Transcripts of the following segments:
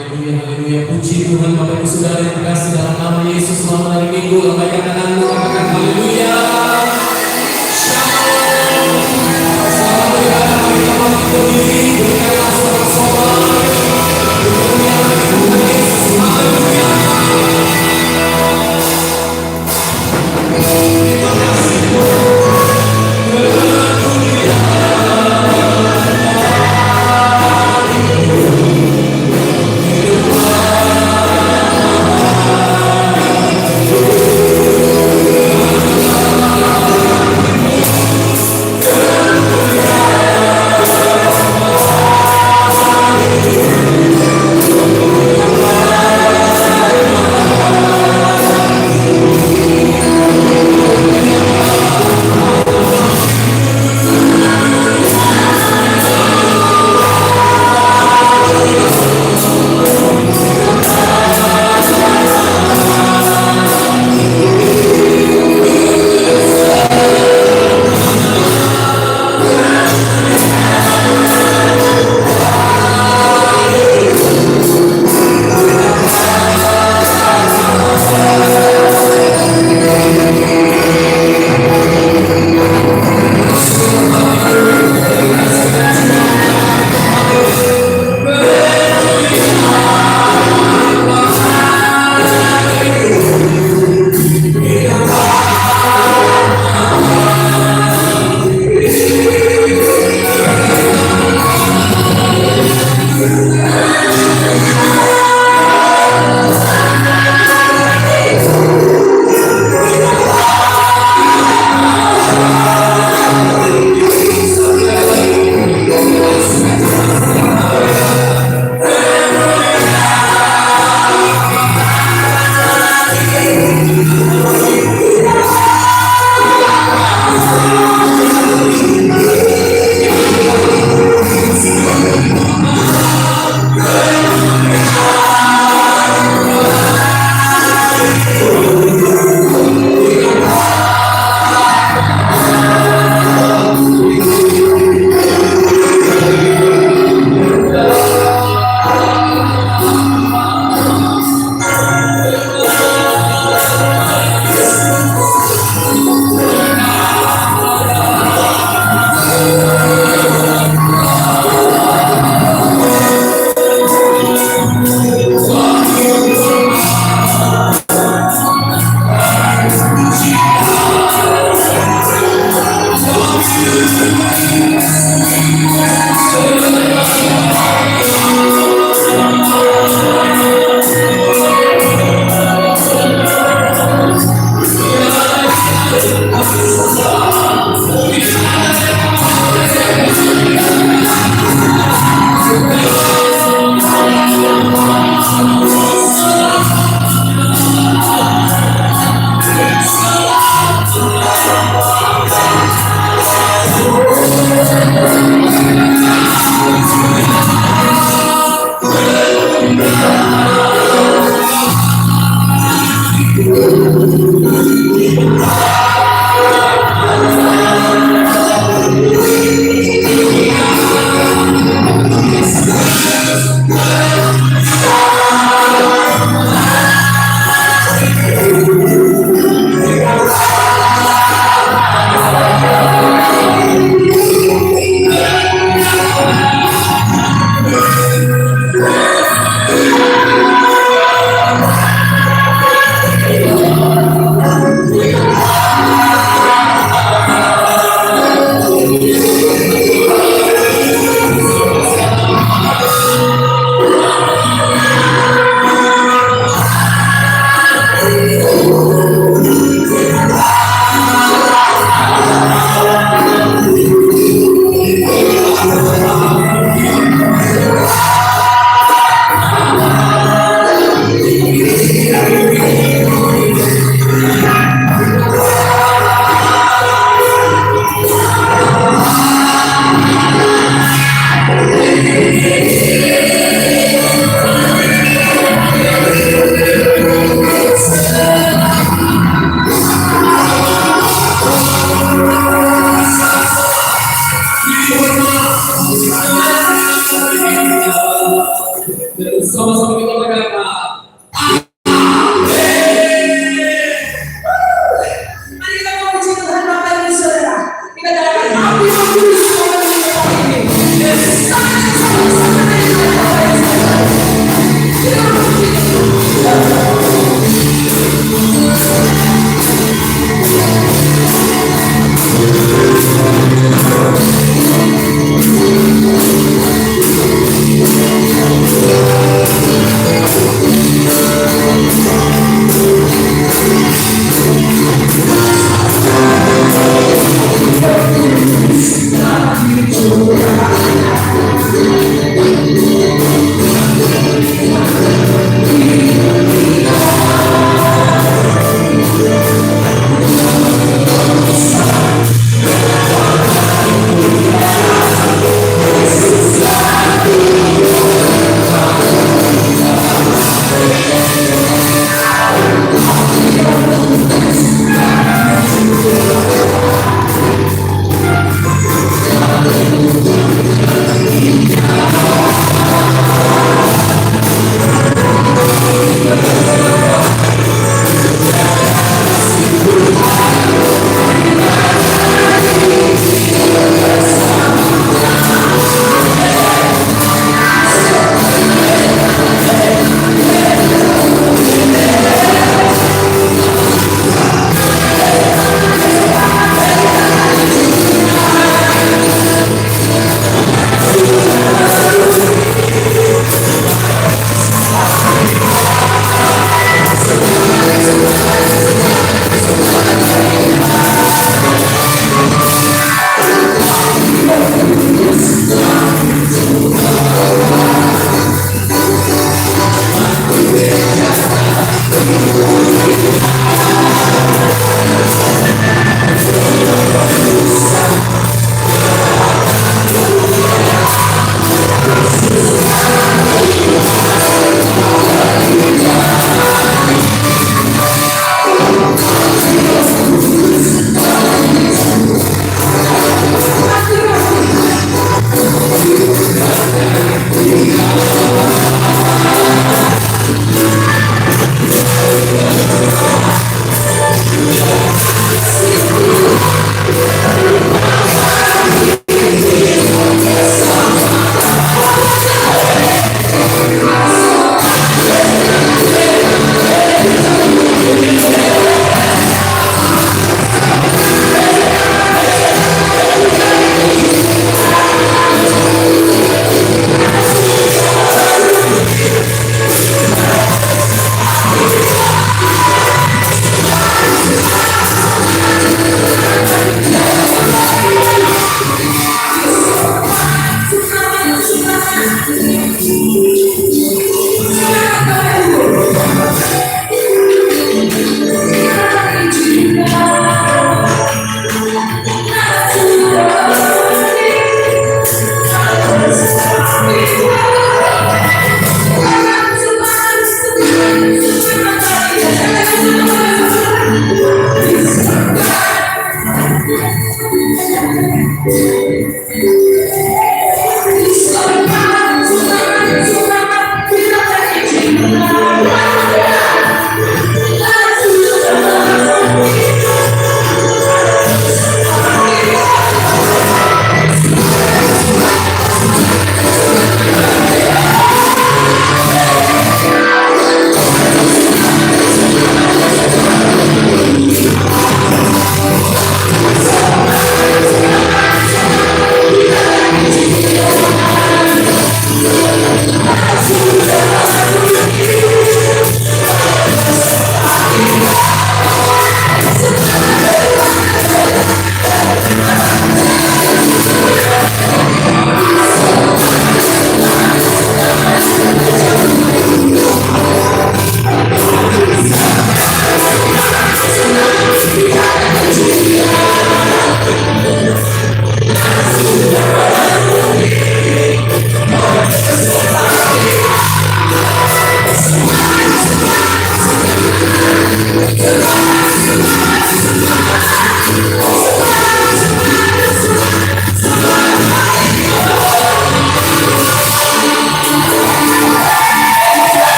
Haleluya, haleluya. Puji Tuhan Bapak Ibu Saudara yang terkasih dalam nama Yesus. Selamat hari Minggu. Lambaikan tanganmu, katakan haleluya. Shalom. Selamat beribadah. Mari kita bangkit berdiri. Berikanlah sorak-sorai. Dimuliakan Tuhan Yesus. Haleluya. Terima kasih Tuhan.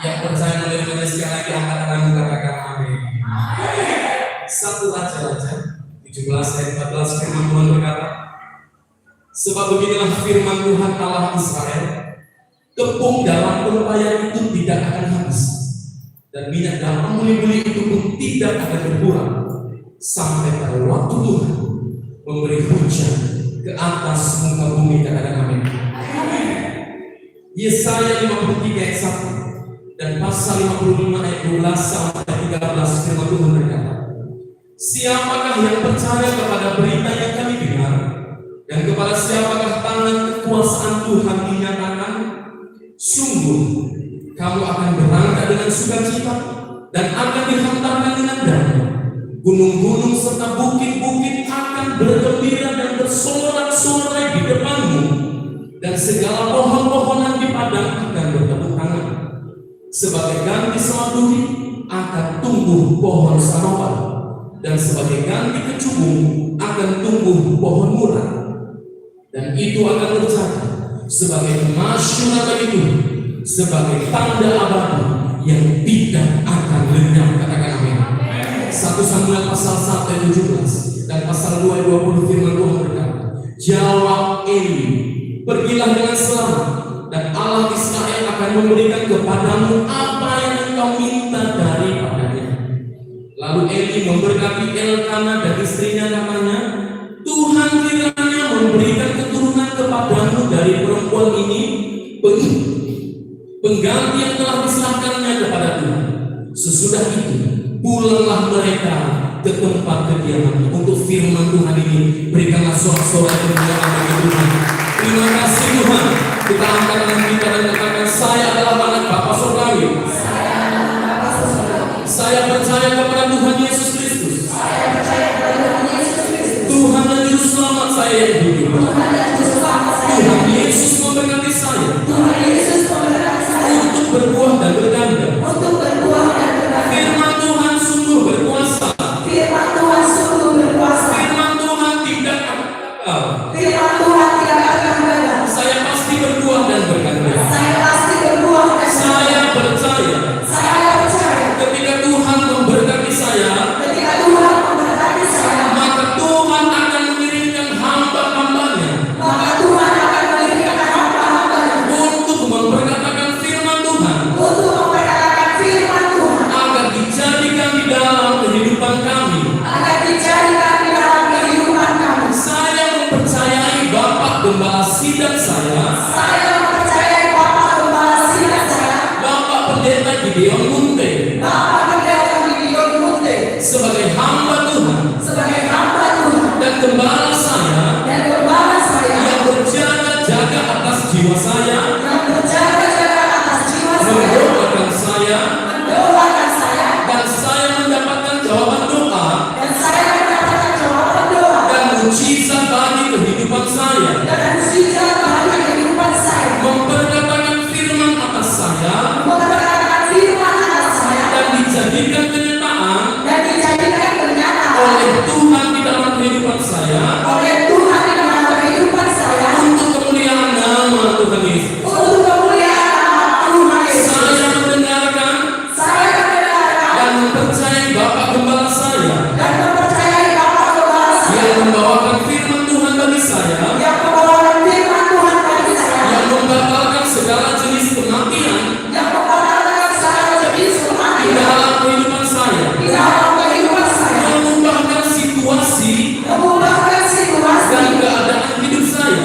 Yang percaya menerima sekali lagi angkat tangan katakan amin. 1 Raja-Raja 17 ayat 14 firman Tuhan berkata, sebab beginilah firman Tuhan Allah Israel, tepung dalam tempayan itu tidak akan habis, dan minyak dalam buli-buli itu pun tidak akan berkurang, sampai pada waktu Tuhan memberi hujan ke atas muka bumi. Katakan amin. Yesaya 53 ayat 1 dan pasal 55 ayat 12 sampai 13 firman Tuhan berkata, siapakah yang percaya kepada berita yang kami dengar, dan kepada siapakah tangan kekuasaan Tuhan dinyatakan? Sungguh kamu akan berangkat dengan sukacita dan akan dihantarkan dengan damai. Gunung-gunung serta bukit-bukit akan bergembira dan bersorak-sorai di depanmu, dan segala pohon-pohonan di padang akan bertepuk tangan. Sebagai ganti semaduri akan tumbuh pohon samawar, dan sebagai ganti kecubung akan tumbuh pohon murah. Dan itu akan terjadi sebagai kemasyuran bagi Tuhan, sebagai tanda abadi yang tidak akan lenyap. Katakan amin. 1 Samuel pasal 1 ayat 17 dan pasal 2 ayat 20 firman Tuhan berkata, jawab Eli, pergilah dengan selamat, dan Allah Israel akan memberikan kepadamu apa yang engkau minta daripadanya. Lalu Eli memberkati Elkana dan istrinya, katanya, Tuhan kiranya memberikan keturunan kepadamu dari perempuan ini, pengganti yang telah diserahkannya kepada Tuhan. Sesudah itu pulanglah mereka ke tempat kediaman. Untuk firman Tuhan ini, berikanlah sorak-sorai kemuliaan bagi Tuhan. Terima kasih Tuhan. Kita angkat tangan kita dan katakan, saya adalah anak Bapa Surgawi. Saya percaya kepada Tuhan Yesus Kristus, Tuhan dan Juru Selamat saya yang hidup. Tuhan Yesus memberkati saya untuk berbuah dan berganda. Firman Tuhan sungguh berkuasa. Firman Tuhan tidak akan gagal. Saya pasti berbuah dan berganda. Saya percaya ketika Tuhan memberkati saya, maka Tuhan akan mengirimkan hamba-hambanya untuk memperkatakan firman Tuhan agar dijadikan di dalam kehidupan kami. Saya mempercayai Bapak Gembala Sidang saya, Bapak Pendeta Gideon Munte, sebagai hamba Tuhan dan gembala saya yang berjaga-jaga atas jiwa saya, mendoakan saya, dan saya mendapatkan jawaban doa dan mujizat bagi kehidupan saya, memperkatakan firman atas saya dan dijadikan kenyataan oleh Tuhan di dalam kehidupan saya, untuk kemuliaan nama Tuhan Yesus. Saya mendengarkan dan mempercayai Bapak Gembala saya yang membawakan firman Tuhan bagi saya, yang membatalkan segala jenis kematian di dalam kehidupan saya, mengubahkan situasi dan keadaan hidup saya,